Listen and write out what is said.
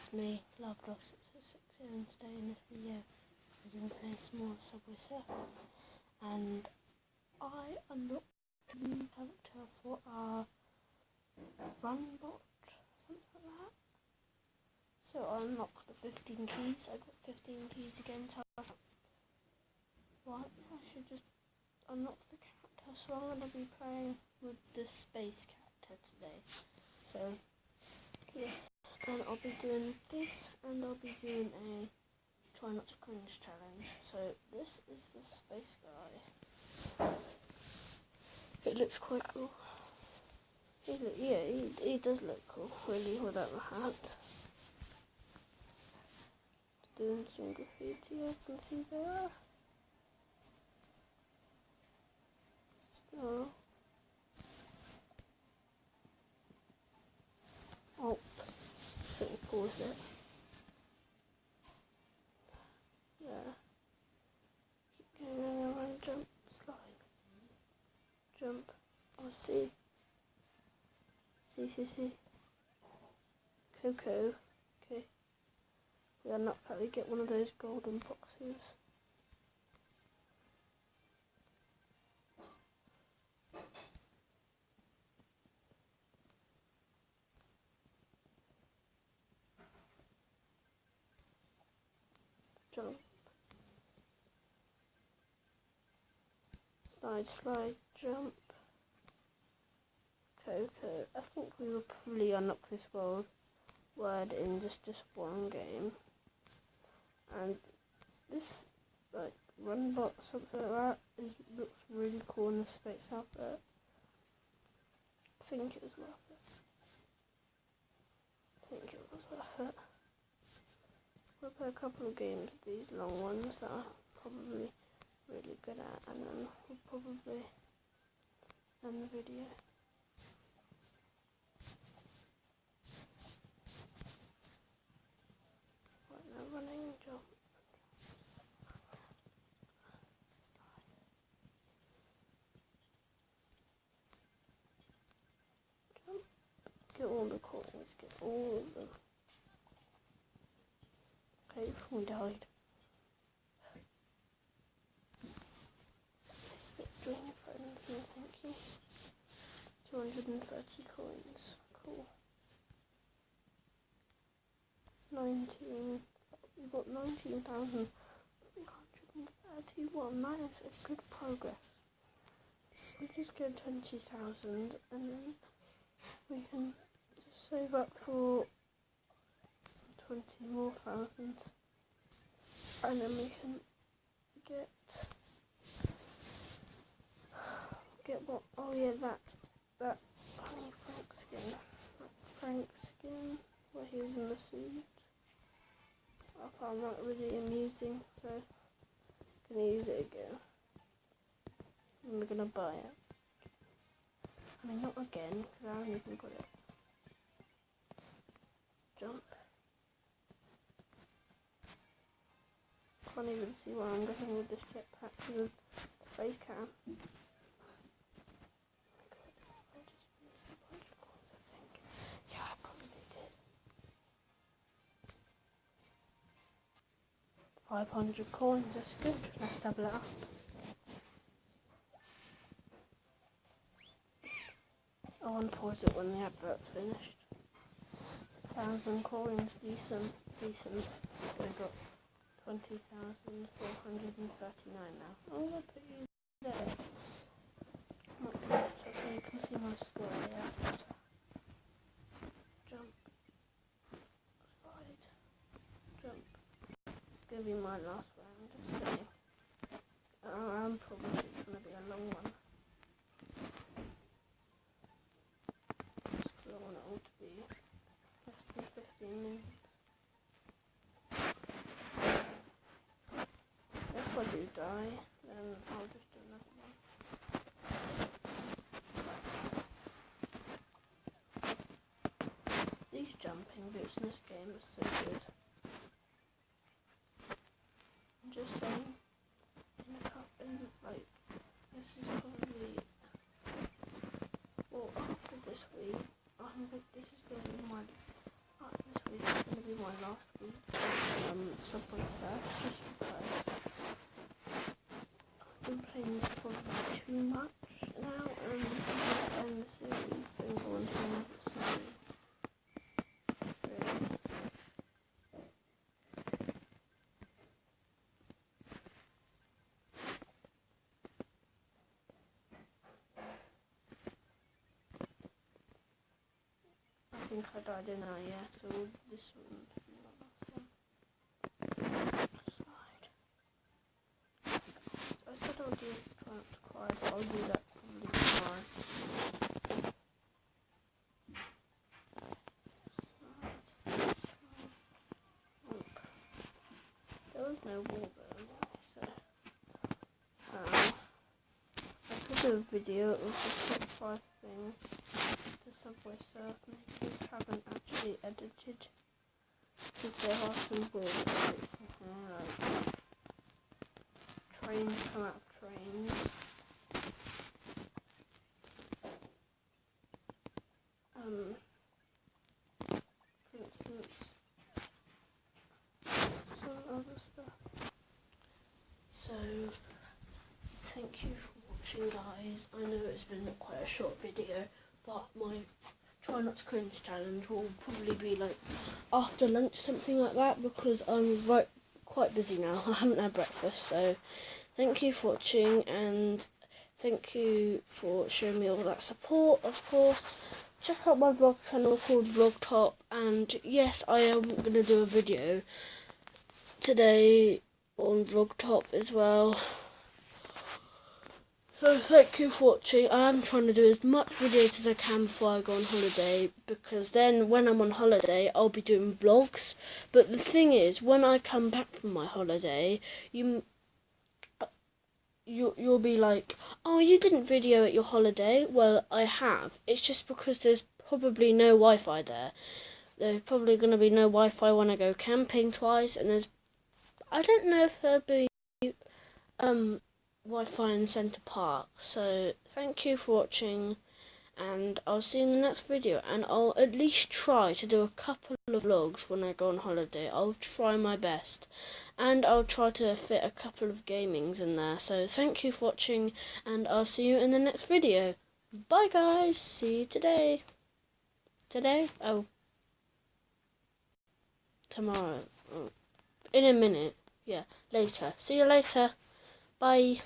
it's me, LoveDog666 here, and today in this video we're going to play some more Subway Surfers, and I unlocked a new character for our Runbot, something like that. So I unlocked the 15 keys. I got 15 keys again, so I should just unlock the character. So I'm going to be playing with the space character today. So yeah. And I'll be doing this, and I'll be doing a try not to cringe challenge. So this is the space guy. It looks quite cool. He does look cool, really, without the hat. Doing some graffiti, I can see there. So, oh. Pause it. Yeah. Keep going around, jump, slide. Jump. Oh, see. See. Coco. Okay. We unlocked that. We get one of those golden boxes. Jump. Slide, jump. Coco. I think we will probably unlock this word in just one game. And this, like, Runbot, something like that, looks really cool in the space outfit. I think it was worth it. We'll play a couple of games of these long ones that I'm probably really good at, and then we'll probably end the video. Right now, running, jump. Jump. Get all the coins, get all of them. Okay, we died. Join your friends, no thank you. 230 coins, cool. 19, we got 19,331, that is a good progress. We just get 20,000 and then we can just save up for 20 more thousand, and then we can get what? Oh yeah, that honey Frank skin where he was in the suit. I found that really amusing, so I'm gonna use it again. And we're gonna buy it. I mean, not again, because I haven't even got it. Jump. Can't even see where I'm going with this jetpack because of the face cam. Oh my god, I just missed a bunch of coins, I think. Yeah, I probably did. 500 coins, that's good. Let's double it up. I want to pause it when the advert's finished. 1,000 coins, decent. We got 20,439 now. I'm going to put you there. So you can see my score. Yeah, that's better. Jump. Slide. Jump. It's going to be my last round, just saying. I'm probably going to be a long one. Just because I want it all to be less than 15 minutes. If I do die, then I'll just do another one. These jumping boots in this game are so good. I'm just saying, this is probably, after this week, this is going to be my Subway Surf just because I've been playing this probably too much now, and I'm going to end the series and go on to another series. Really. I think I died in there, yeah, so this one will be my last one. Slide. I said I'll do Try Not to Cry, but I'll do that probably tomorrow. There was no wall there anyway, so I could do a video of the top 5 things the Subway Surf makers haven't actually edited, because there are some weird bits in here, like trains come out of trains. For instance, some other stuff. So, thank you for watching, guys. I know it's been quite a short video, but my Try Not to Cringe challenge will probably be like after lunch, something like that, because I'm quite busy now. I haven't had breakfast, so thank you for watching, and thank you for showing me all that support, of course. Check out my vlog channel called Vlogtop, and yes, I am going to do a video today on Vlogtop as well. So thank you for watching. I am trying to do as much videos as I can before I go on holiday, because then when I'm on holiday I'll be doing vlogs. But the thing is, when I come back from my holiday, you'll be like, oh, you didn't video at your holiday. Well, I have. It's just because there's probably no Wi-Fi there. There's probably going to be no Wi-Fi when I go camping twice, and I don't know if there'll be Wi-Fi in Centre Park. So thank you for watching, and I'll see you in the next video, and I'll at least try to do a couple of vlogs when I go on holiday. I'll try my best, and I'll try to fit a couple of gamings in there. So thank you for watching, and I'll see you in the next video. Bye guys, see you today. Oh, tomorrow, in a minute, yeah, later. See you later, bye.